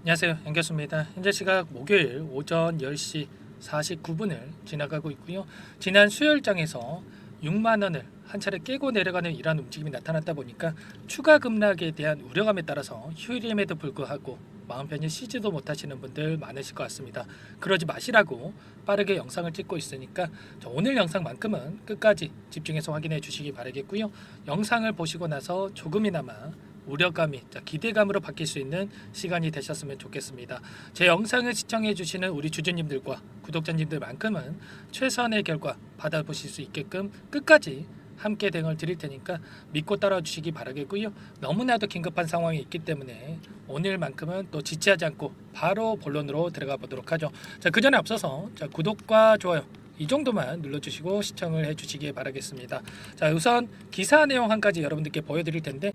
안녕하세요. 양교수입니다. 현재 시각 목요일 오전 10시 49분을 지나가고 있고요. 지난 수요일장에서 6만 원을 한 차례 깨고 내려가는 이러한 움직임이 나타났다 보니까 추가 급락에 대한 우려감에 따라서 휴일임에도 불구하고 마음 편히 쉬지도 못하시는 분들 많으실 것 같습니다. 그러지 마시라고 빠르게 영상을 찍고 있으니까 오늘 영상만큼은 끝까지 집중해서 확인해 주시기 바라겠고요. 영상을 보시고 나서 조금이나마 우려감이 기대감으로 바뀔 수 있는 시간이 되셨으면 좋겠습니다. 제 영상을 시청해 주시는 우리 주주님들과 구독자님들만큼은 최선의 결과 받아보실 수 있게끔 끝까지 함께 대응을 드릴 테니까 믿고 따라 주시기 바라겠고요. 너무나도 긴급한 상황이 있기 때문에 오늘만큼은 또 지체하지 않고 바로 본론으로 들어가 보도록 하죠. 그 전에 앞서서 구독과 좋아요 이 정도만 눌러주시고 시청을 해주시기 바라겠습니다. 우선 기사 내용 한 가지 여러분들께 보여드릴 텐데,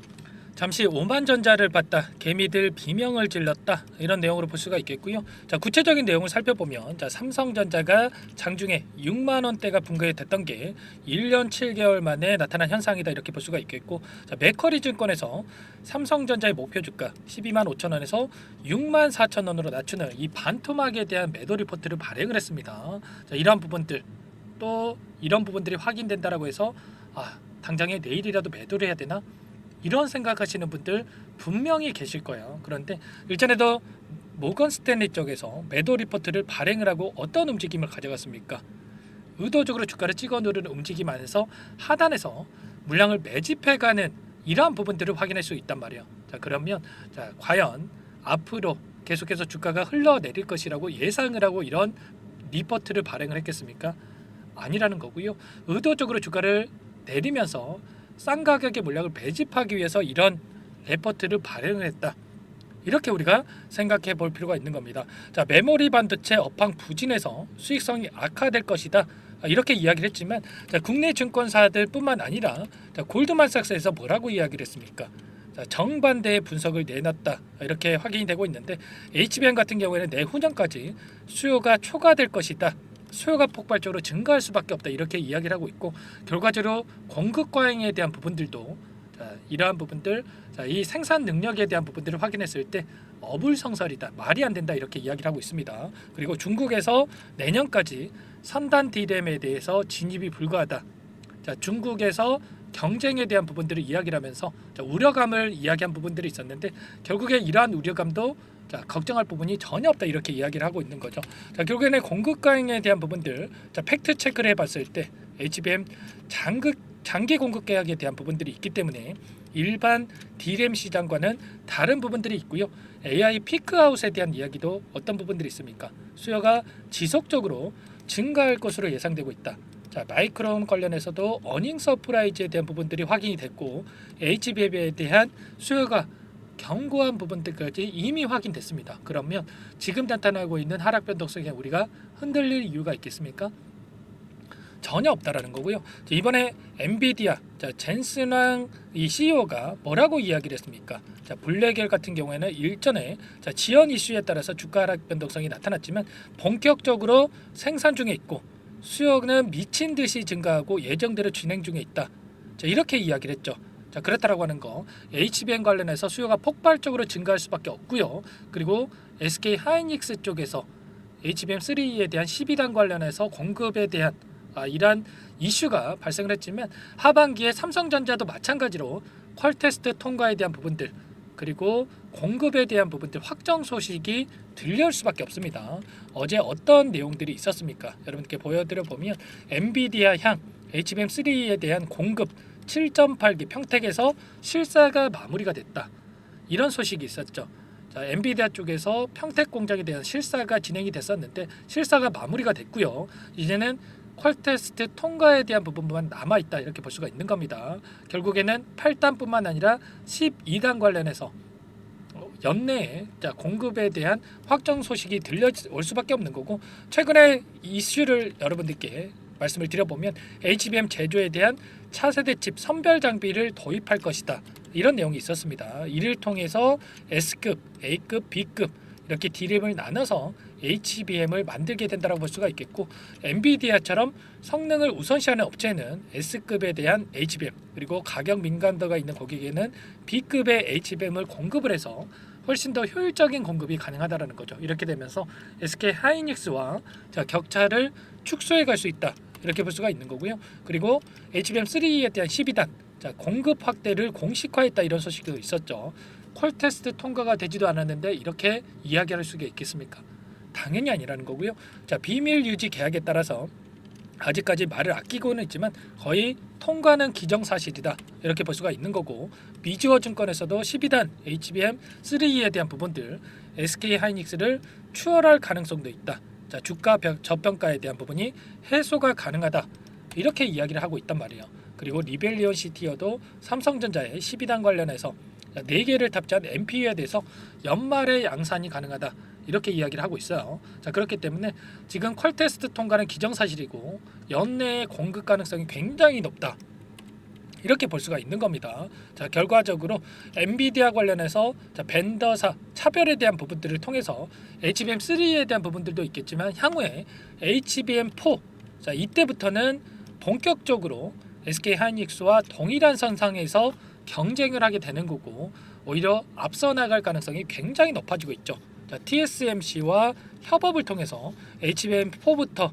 잠시 오만전자를 봤다, 개미들 비명을 질렀다, 이런 내용으로 볼 수가 있겠고요. 구체적인 내용을 살펴보면 삼성전자가 장중에 6만 원대가 붕괴 됐던 게 1년 7개월 만에 나타난 현상이다, 이렇게 볼 수가 있겠고, 맥쿼리 증권에서 삼성전자의 목표 주가 12만 5천 원에서 6만 4천 원으로 낮추는 이 반토막에 대한 매도 리포트를 발행을 했습니다. 이러한 부분들, 또 이런 부분들이 확인된다라고 해서 당장에 내일이라도 매도를 해야 되나, 이런 생각하시는 분들 분명히 계실 거예요. 그런데 일전에도 모건 스탠리 쪽에서 매도 리포트를 발행을 하고 어떤 움직임을 가져갔습니까? 의도적으로 주가를 찍어 누르는 움직임 안에서 하단에서 물량을 매집해가는 이러한 부분들을 확인할 수 있단 말이에요. 그러면 과연 앞으로 계속해서 주가가 흘러내릴 것이라고 예상을 하고 이런 리포트를 발행을 했겠습니까? 아니라는 거고요. 의도적으로 주가를 내리면서 싼 가격의 물량을 매집하기 위해서 이런 레포트를 발행을 했다, 이렇게 우리가 생각해 볼 필요가 있는 겁니다. 메모리 반도체 업황 부진에서 수익성이 악화될 것이다, 이렇게 이야기를 했지만 국내 증권사들 뿐만 아니라 골드만삭스에서 뭐라고 이야기를 했습니까? 정반대의 분석을 내놨다, 이렇게 확인이 되고 있는데, HBM 같은 경우에는 내후년까지 수요가 초과될 것이다, 수요가 폭발적으로 증가할 수밖에 없다, 이렇게 이야기를 하고 있고, 결과적으로 공급 과잉에 대한 부분들도 이러한 부분들, 이 생산 능력에 대한 부분들을 확인했을 때 어불성설이다, 말이 안 된다, 이렇게 이야기를 하고 있습니다. 그리고 중국에서 내년까지 선단 D램에 대해서 진입이 불가하다, 중국에서 경쟁에 대한 부분들을 이야기를 하면서 우려감을 이야기한 부분들이 있었는데, 결국에 이러한 우려감도 걱정할 부분이 전혀 없다, 이렇게 이야기를 하고 있는 거죠. 결국에는 공급 과잉에 대한 부분들 팩트 체크를 해봤을 때 HBM 장기 공급 계약에 대한 부분들이 있기 때문에 일반 D램 시장과는 다른 부분들이 있고요. AI 피크아웃에 대한 이야기도 어떤 부분들이 있습니까? 수요가 지속적으로 증가할 것으로 예상되고 있다. 마이크론 관련해서도 어닝 서프라이즈에 대한 부분들이 확인이 됐고, HBM에 대한 수요가 견고한 부분들까지 이미 확인됐습니다. 그러면 지금 나타나고 있는 하락 변동성에 우리가 흔들릴 이유가 있겠습니까? 전혀 없다라는 거고요. 이번에 엔비디아 젠슨왕 이 CEO가 뭐라고 이야기를 했습니까? 블랙엘 같은 경우에는 일전에 지연 이슈에 따라서 주가 하락 변동성이 나타났지만 본격적으로 생산 중에 있고 수요는 미친 듯이 증가하고 예정대로 진행 중에 있다, 이렇게 이야기를 했죠. 그렇다라고 하는 거, HBM 관련해서 수요가 폭발적으로 증가할 수밖에 없고요. 그리고 SK 하이닉스 쪽에서 HBM3에 대한 12단 관련해서 공급에 대한 이러한 이슈가 발생을 했지만, 하반기에 삼성전자도 마찬가지로 퀄테스트 통과에 대한 부분들, 그리고 공급에 대한 부분들 확정 소식이 들려올 수밖에 없습니다. 어제 어떤 내용들이 있었습니까? 여러분께 보여드려 보면 엔비디아 향 HBM3에 대한 공급 7.8기 평택에서 실사가 마무리가 됐다, 이런 소식이 있었죠. 엔비디아 쪽에서 평택 공장에 대한 실사가 진행이 됐었는데 실사가 마무리가 됐고요. 이제는 퀄테스트 통과에 대한 부분만 남아있다, 이렇게 볼 수가 있는 겁니다. 결국에는 8단뿐만 아니라 12단 관련해서 연내에 공급에 대한 확정 소식이 들려올 수밖에 없는 거고, 최근에 이슈를 여러분들께 말씀을 드려보면 HBM 제조에 대한 차세대 칩 선별 장비를 도입할 것이다, 이런 내용이 있었습니다. 이를 통해서 S급, A급, B급 이렇게 D램을 나눠서 HBM을 만들게 된다고 볼 수가 있겠고, 엔비디아처럼 성능을 우선시하는 업체는 S급에 대한 HBM, 그리고 가격 민감도가 있는 고객에는 B급의 HBM을 공급을 해서 훨씬 더 효율적인 공급이 가능하다라는 거죠. 이렇게 되면서 SK 하이닉스와 자, 격차를 축소해 갈 수 있다. 이렇게 볼 수가 있는 거고요. 그리고 HBM3E에 대한 12단 자, 공급 확대를 공식화했다 이런 소식도 있었죠. 콜 테스트 통과가 되지도 않았는데 이렇게 이야기할 수가 있겠습니까? 당연히 아니라는 거고요. 자, 비밀 유지 계약에 따라서 아직까지 말을 아끼고는 있지만 거의 통과는 기정사실이다 이렇게 볼 수가 있는 거고, 미주어증권에서도 12단 HBM3E에 대한 부분들 SK 하이닉스를 추월할 가능성도 있다. 자, 주가 저평가에 대한 부분이 해소가 가능하다 이렇게 이야기를 하고 있단 말이에요. 그리고 리벨리온 CTO도 삼성전자의 12단 관련해서 4개를 탑재한 MPU에 대해서 연말에 양산이 가능하다 이렇게 이야기를 하고 있어요. 자, 그렇기 때문에 지금 퀄 테스트 통과는 기정사실이고 연내에 공급 가능성이 굉장히 높다 이렇게 볼 수가 있는 겁니다. 자, 결과적으로 엔비디아 관련해서 자, 벤더사 차별에 대한 부분들을 통해서 HBM3에 대한 부분들도 있겠지만 향후에 HBM4 자, 이때부터는 본격적으로 SK 하이닉스와 동일한 선상에서 경쟁을 하게 되는 거고 오히려 앞서 나갈 가능성이 굉장히 높아지고 있죠. 자, TSMC와 협업을 통해서 HBM4부터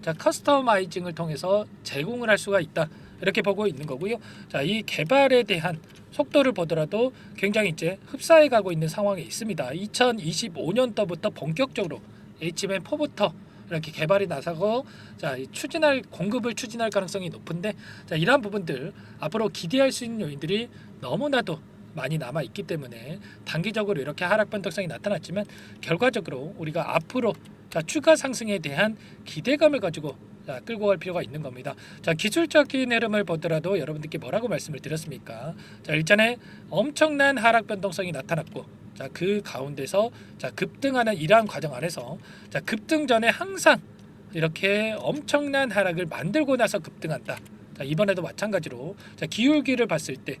자, 커스터마이징을 통해서 제공을 할 수가 있다 이렇게 보고 있는 거고요. 자, 이 개발에 대한 속도를 보더라도 굉장히 이제 흡사해 가고 있는 상황에 있습니다. 2025년도부터 본격적으로 HBM4부터 이렇게 개발이 나서고 자, 공급을 추진할 가능성이 높은데 자, 이러한 부분들 앞으로 기대할 수 있는 요인들이 너무나도 많이 남아 있기 때문에 단기적으로 이렇게 하락 변동성이 나타났지만 결과적으로 우리가 앞으로 자, 추가 상승에 대한 기대감을 가지고 자, 끌고 갈 필요가 있는 겁니다. 자, 기술적인 흐름을 보더라도 여러분들께 뭐라고 말씀을 드렸습니까? 자, 일전에 엄청난 하락 변동성이 나타났고 자, 그 가운데서 자, 급등하는 이러한 과정 안에서 자, 급등 전에 항상 이렇게 엄청난 하락을 만들고 나서 급등한다. 자, 이번에도 마찬가지로 자, 기울기를 봤을 때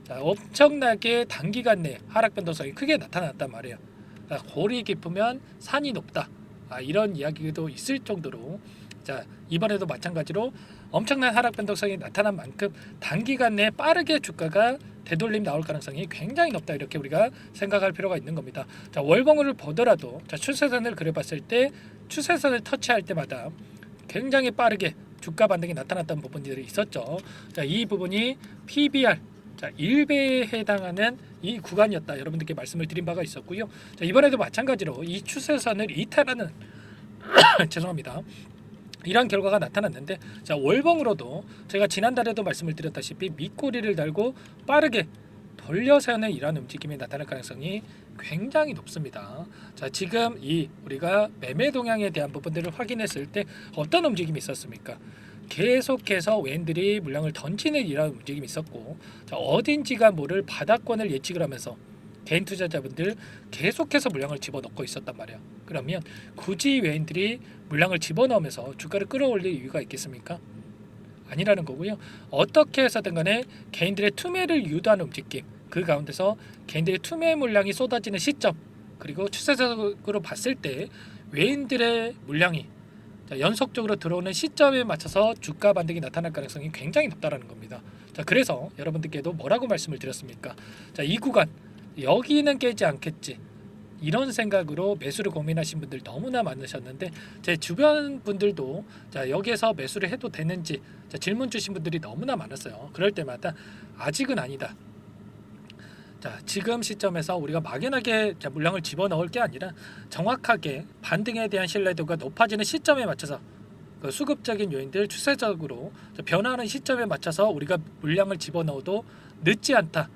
자, 엄청나게 단기간 내 하락 변동성이 크게 나타났단 말이에요. 자, 골이 깊으면 산이 높다. 이런 이야기도 있을 정도로 자, 이번에도 마찬가지로 엄청난 하락 변동성이 나타난 만큼 단기간 내에 빠르게 주가가 되돌림 나올 가능성이 굉장히 높다 이렇게 우리가 생각할 필요가 있는 겁니다. 자, 월봉을 보더라도 자, 추세선을 그려봤을 때 추세선을 터치할 때마다 굉장히 빠르게 주가 반등이 나타났던 부분들이 있었죠. 자, 이 부분이 PBR 자, 1배에 해당하는 이 구간이었다 여러분들께 말씀을 드린 바가 있었고요. 자, 이번에도 마찬가지로 이 추세선을 이탈하는 죄송합니다. 이런 결과가 나타났는데 자, 월봉으로도 제가 지난달에도 말씀을 드렸다시피 밑꼬리를 달고 빠르게 돌려서는 이런 움직임이 나타날 가능성이 굉장히 높습니다. 자, 지금 이 우리가 매매 동향에 대한 부분들을 확인했을 때 어떤 움직임이 있었습니까? 계속해서 외인들이 물량을 던지는 이런 움직임이 있었고 자, 어딘지가 모를 바닥권을 예측을 하면서 개인 투자자분들 계속해서 물량을 집어넣고 있었단 말이에요. 그러면 굳이 외인들이 물량을 집어넣으면서 주가를 끌어올릴 이유가 있겠습니까? 아니라는 거고요. 어떻게 해서든 간에 개인들의 투매를 유도하는 움직임 그 가운데서 개인들의 투매 물량이 쏟아지는 시점 그리고 추세적으로 봤을 때 외인들의 물량이 연속적으로 들어오는 시점에 맞춰서 주가 반등이 나타날 가능성이 굉장히 높다라는 겁니다. 자, 그래서 여러분들께도 뭐라고 말씀을 드렸습니까? 자, 이 구간 여기는 깨지 않겠지 이런 생각으로 매수를 고민하신 분들 너무나 많으셨는데 제 주변 분들도 자, 여기에서 매수를 해도 되는지 자, 질문 주신 분들이 너무나 많았어요. 그럴 때마다 아직은 아니다. 자, 지금 시점에서 우리가 막연하게 자, 물량을 집어넣을 게 아니라 정확하게 반등에 대한 신뢰도가 높아지는 시점에 맞춰서 그 수급적인 요인들 추세적으로 변화하는 시점에 맞춰서 우리가 물량을 집어넣어도 늦지 않다.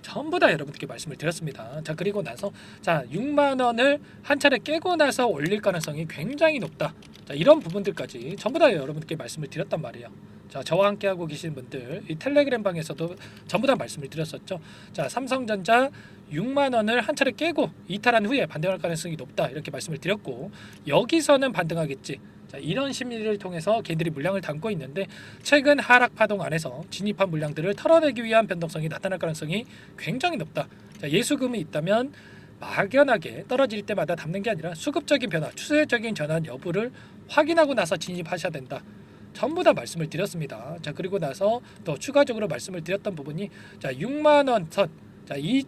전부 다 여러분들께 말씀을 드렸습니다. 자, 그리고 나서 자, 6만 원을 한 차례 깨고 나서 올릴 가능성이 굉장히 높다. 자, 이런 부분들까지 전부 다 여러분들께 말씀을 드렸단 말이에요. 자, 저와 함께 하고 계신 분들 이 텔레그램 방에서도 전부 다 말씀을 드렸었죠. 자, 삼성전자 6만 원을 한 차례 깨고 이탈한 후에 반등할 가능성이 높다 이렇게 말씀을 드렸고 여기서는 반등하겠지. 자, 이런 심리를 통해서 개인들이 물량을 담고 있는데 최근 하락 파동 안에서 진입한 물량들을 털어내기 위한 변동성이 나타날 가능성이 굉장히 높다. 자, 예수금이 있다면 막연하게 떨어질 때마다 담는 게 아니라 수급적인 변화, 추세적인 전환 여부를 확인하고 나서 진입하셔야 된다. 전부 다 말씀을 드렸습니다. 자, 그리고 나서 또 추가적으로 말씀을 드렸던 부분이 자, 6만 원 선. 자, 이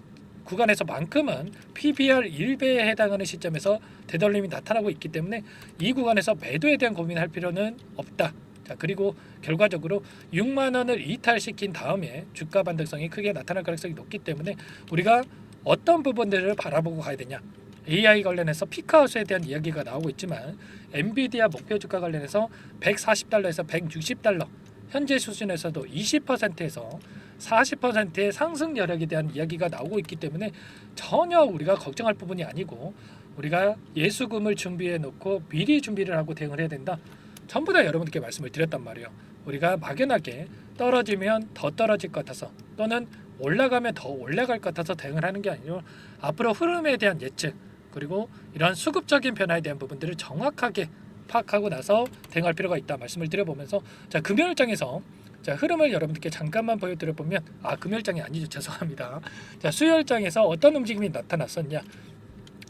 구간에서만큼은 PBR 1배에 해당하는 시점에서 되돌림이 나타나고 있기 때문에 이 구간에서 매도에 대한 고민할 필요는 없다. 자, 그리고 결과적으로 6만 원을 이탈시킨 다음에 주가 반등성이 크게 나타날 가능성이 높기 때문에 우리가 어떤 부분들을 바라보고 가야 되냐. AI 관련해서 피크아웃에 대한 이야기가 나오고 있지만 엔비디아 목표 주가 관련해서 140달러에서 160달러 현재 수준에서도 20%에서 40%의 상승 여력에 대한 이야기가 나오고 있기 때문에 전혀 우리가 걱정할 부분이 아니고 우리가 예수금을 준비해 놓고 미리 준비를 하고 대응을 해야 된다. 전부 다 여러분들께 말씀을 드렸단 말이에요. 우리가 막연하게 떨어지면 더 떨어질 것 같아서 또는 올라가면 더 올라갈 것 같아서 대응을 하는 게 아니고 앞으로 흐름에 대한 예측 그리고 이런 수급적인 변화에 대한 부분들을 정확하게 파악하고 나서 대응할 필요가 있다 말씀을 드려보면서 자 금요일장에서 자 흐름을 여러분들께 잠깐만 보여드려 보면 금요일장이 아니죠, 죄송합니다. 자 수요일장에서 어떤 움직임이 나타났었냐.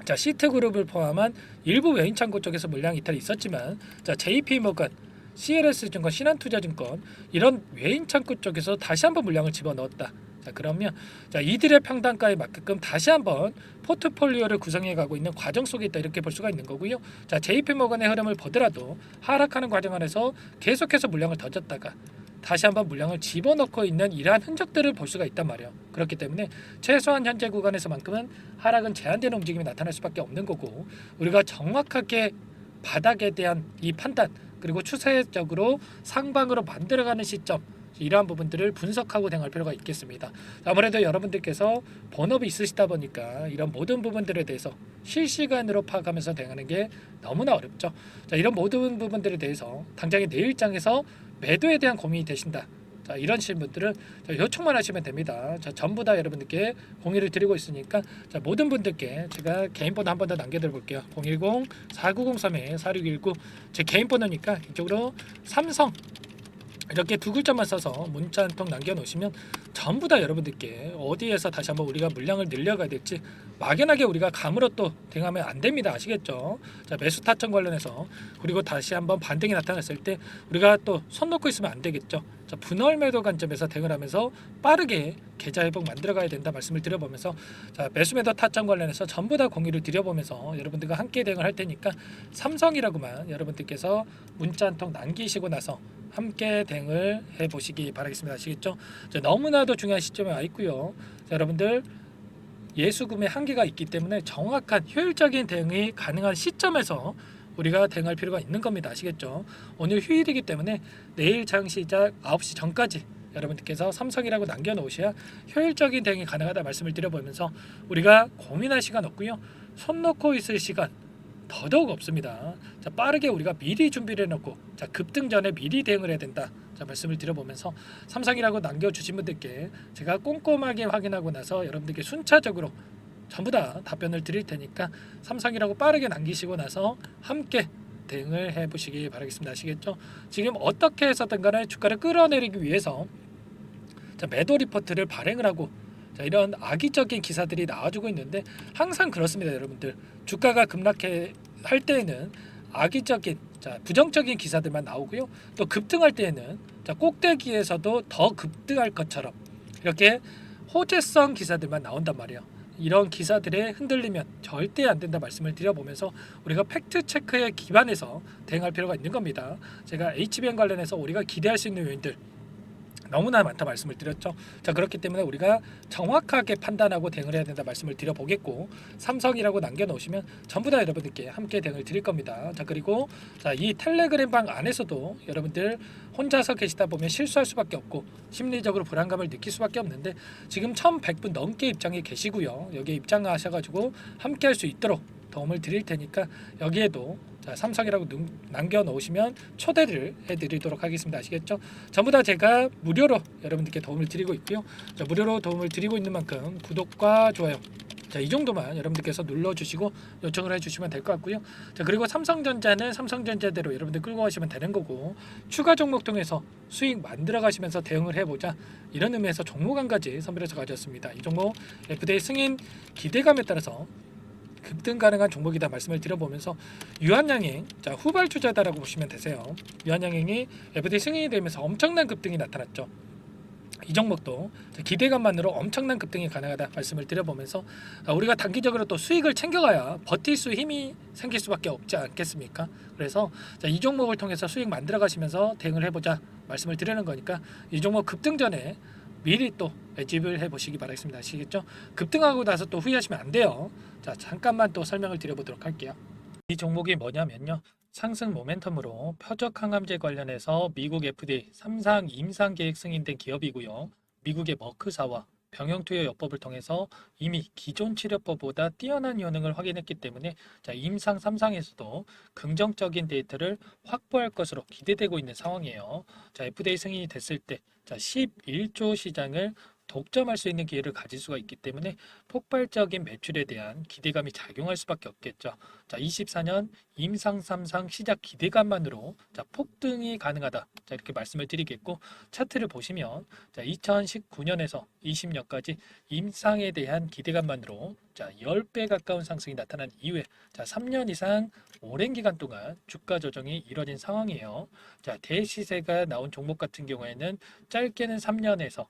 자 시트그룹을 포함한 일부 외인 창구 쪽에서 물량 이탈이 있었지만 자 JP모건, CLS증권, 신한투자증권 이런 외인 창구 쪽에서 다시 한번 물량을 집어넣었다. 자 그러면 자 이들의 평단가에 맞게끔 다시 한번 포트폴리오를 구성해 가고 있는 과정 속에 있다 이렇게 볼 수가 있는 거고요. 자 JP모건의 흐름을 보더라도 하락하는 과정 안에서 계속해서 물량을 더 줬다가 다시 한번 물량을 집어넣고 있는 이러한 흔적들을 볼 수가 있단 말이에요. 그렇기 때문에 최소한 현재 구간에서만큼은 하락은 제한되는 움직임이 나타날 수밖에 없는 거고 우리가 정확하게 바닥에 대한 이 판단 그리고 추세적으로 상방으로 만들어가는 시점 이러한 부분들을 분석하고 대응할 필요가 있겠습니다. 아무래도 여러분들께서 본업이 있으시다 보니까 이런 모든 부분들에 대해서 실시간으로 파악하면서 대응하는 게 너무나 어렵죠. 자, 이런 모든 부분들에 대해서 당장의 내일장에서 매도에 대한 고민이 되신다. 자, 이런 분들은 요청만 하시면 됩니다. 자, 전부 다 여러분들께 공유를 드리고 있으니까 자, 모든 분들께 제가 개인 번호 한 번 더 남겨드려 볼게요. 010-4903-4619 제 개인 번호니까 이쪽으로 삼성 이렇게 두 글자만 써서 문자 한 통 남겨놓으시면 전부 다 여러분들께 어디에서 다시 한번 우리가 물량을 늘려가야 될지 막연하게 우리가 감으로 또 대응하면 안 됩니다. 아시겠죠? 자 매수 타점 관련해서 그리고 다시 한번 반등이 나타났을 때 우리가 또 손 놓고 있으면 안 되겠죠. 자 분할 매도 관점에서 대응을 하면서 빠르게 계좌 회복 만들어가야 된다 말씀을 드려보면서 자 매수 매도 타점 관련해서 전부 다 공유를 드려보면서 여러분들과 함께 대응을 할 테니까 삼성이라고만 여러분들께서 문자 한 통 남기시고 나서 함께 대응을 해보시기 바라겠습니다. 아시겠죠? 자, 너무나도 중요한 시점에 와 있고요. 자, 여러분들 예수금의 한계가 있기 때문에 정확한 효율적인 대응이 가능한 시점에서 우리가 대응할 필요가 있는 겁니다. 아시겠죠? 오늘 휴일이기 때문에 내일 장 시작 9시 전까지 여러분들께서 삼성이라고 남겨놓으셔야 효율적인 대응이 가능하다 말씀을 드려보면서 우리가 고민할 시간 없고요. 손 놓고 있을 시간 더더욱 없습니다. 자, 빠르게 우리가 미리 준비를 해놓고 자, 급등 전에 미리 대응을 해야 된다. 자, 말씀을 드려보면서 삼성이라고 남겨주신 분들께 제가 꼼꼼하게 확인하고 나서 여러분들께 순차적으로 전부 다 답변을 드릴 테니까 삼성이라고 빠르게 남기시고 나서 함께 대응을 해보시기 바라겠습니다. 아시겠죠? 지금 어떻게 해서든 간에 주가를 끌어내리기 위해서 자, 매도 리포트를 발행을 하고 자, 이런 악의적인 기사들이 나와주고 있는데 항상 그렇습니다. 여러분들 주가가 급락해 할 때에는 악의적인 자, 부정적인 기사들만 나오고요. 또 급등할 때에는 자, 꼭대기에서도 더 급등할 것처럼 이렇게 호재성 기사들만 나온단 말이에요. 이런 기사들에 흔들리면 절대 안 된다 말씀을 드려보면서 우리가 팩트 체크에 기반해서 대응할 필요가 있는 겁니다. 제가 HBM 관련해서 우리가 기대할 수 있는 요인들 너무나 많다 말씀을 드렸죠. 자 그렇기 때문에 우리가 정확하게 판단하고 대응을 해야 된다 말씀을 드려보겠고 삼성이라고 남겨놓으시면 전부 다 여러분들께 함께 대응을 드릴 겁니다. 자 그리고 이 텔레그램 방 안에서도 여러분들 혼자서 계시다 보면 실수할 수밖에 없고 심리적으로 불안감을 느낄 수밖에 없는데 지금 1100분 넘게 입장에 계시고요. 여기에 입장하셔가지고 함께 할 수 있도록 도움을 드릴 테니까 여기에도 자, 삼성이라고 남겨놓으시면 초대를 해드리도록 하겠습니다. 아시겠죠? 전부 다 제가 무료로 여러분들께 도움을 드리고 있고요. 자, 무료로 도움을 드리고 있는 만큼 구독과 좋아요 자, 이 정도만 여러분들께서 눌러주시고 요청을 해주시면 될 것 같고요. 자, 그리고 삼성전자는 삼성전자대로 여러분들 끌고 가시면 되는 거고 추가 종목 통해서 수익 만들어 가시면서 대응을 해보자 이런 의미에서 종목 한 가지 선별해서 가져왔습니다. 이 종목 FDA 승인 기대감에 따라서 급등 가능한 종목이다 말씀을 드려보면서 유한양행 자 후발주자다라고 보시면 되세요. 유한양행이 FDA 승인이 되면서 엄청난 급등이 나타났죠. 이 종목도 기대감만으로 엄청난 급등이 가능하다 말씀을 드려보면서 우리가 단기적으로 또 수익을 챙겨가야 버틸 수 힘이 생길 수밖에 없지 않겠습니까? 그래서 이 종목을 통해서 수익 만들어 가시면서 대응을 해보자 말씀을 드리는 거니까 이 종목 급등 전에 미리 또 매집을 해보시기 바라겠습니다. 아시겠죠? 급등하고 나서 또 후회하시면 안 돼요. 자, 잠깐만 또 설명을 드려보도록 할게요. 이 종목이 뭐냐면요. 상승 모멘텀으로 표적 항암제 관련해서 미국 FDA 3상 임상 계획 승인된 기업이고요. 미국의 머크사와 병용투여요법을 통해서 이미 기존 치료법보다 뛰어난 효능을 확인했기 때문에 임상 3상에서도 긍정적인 데이터를 확보할 것으로 기대되고 있는 상황이에요. FDA 승인이 됐을 때 11조 시장을 독점할 수 있는 기회를 가질 수가 있기 때문에 폭발적인 매출에 대한 기대감이 작용할 수밖에 없겠죠. 24년 임상 3상 시작 기대감만으로 폭등이 가능하다. 이렇게 말씀을 드리겠고 차트를 보시면 2019년에서 20년까지 임상에 대한 기대감만으로 10배 가까운 상승이 나타난 이후에 3년 이상 오랜 기간 동안 주가 조정이 이뤄진 상황이에요. 대시세가 나온 종목 같은 경우에는 짧게는 3년에서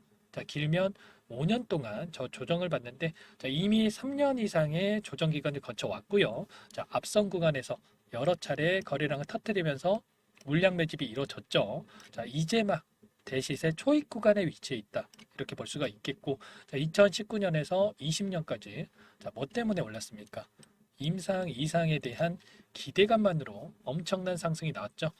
길면 5년 동안 저 조정을 받는데 이미 3년 이상의 조정 기간을 거쳐왔고요. 앞선 구간에서 여러 차례 거래량을 터뜨리면서 물량 매집이 이루어졌죠. 이제 막 대시세 초입 구간에 위치해 있다. 이렇게 볼 수가 있겠고 2019년에서 20년까지 뭐 때문에 올랐습니까? 임상 이상에 대한 기대감만으로 엄청난 상승이 나왔죠.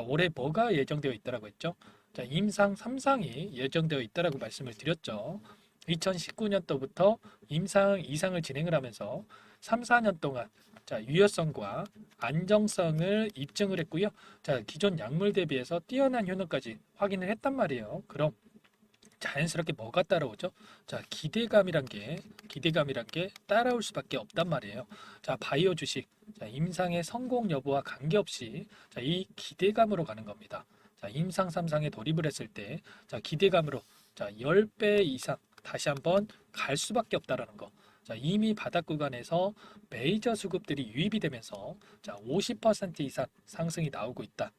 올해 뭐가 예정되어 있다라고 했죠? 임상 3상이 예정되어 있다라고 말씀을 드렸죠. 2019년도부터 임상 2상을 진행을 하면서 3, 4년 동안 유효성과 안정성을 입증을 했고요. 기존 약물 대비해서 뛰어난 효능까지 확인을 했단 말이에요. 그럼 자연스럽게 뭐가 따라오죠? 기대감이란 게 따라올 수밖에 없단 말이에요. 바이오 주식, 임상의 성공 여부와 관계없이 이 기대감으로 가는 겁니다. 임상 3상에 돌입을 했을 때 기대감으로 10배 이상 다시 한번 갈 수밖에 없다라는 거. 이미 바닥 구간에서 메이저 수급들이 유입이 되면서 50% 이상 상승이 나오고 있다.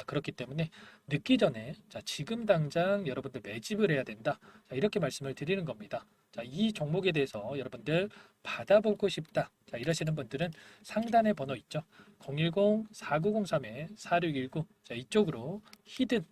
그렇기 때문에 늦기 전에 지금 당장 여러분들 매집을 해야 된다. 이렇게 말씀을 드리는 겁니다. 이 종목에 대해서 여러분들 받아보고 싶다. 이러시는 분들은 상단에 번호 있죠. 010-4903-4619 이쪽으로 히든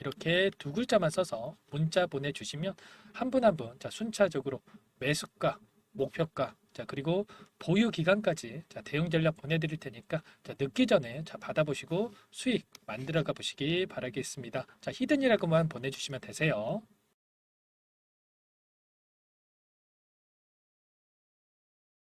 이렇게 두 글자만 써서 문자 보내주시면 한 분 한 분 순차적으로 매수가, 목표가, 그리고 보유 기간까지 대응 전략 보내드릴 테니까 늦기 전에 받아보시고 수익 만들어가 보시기 바라겠습니다. 히든이라고만 보내주시면 되세요.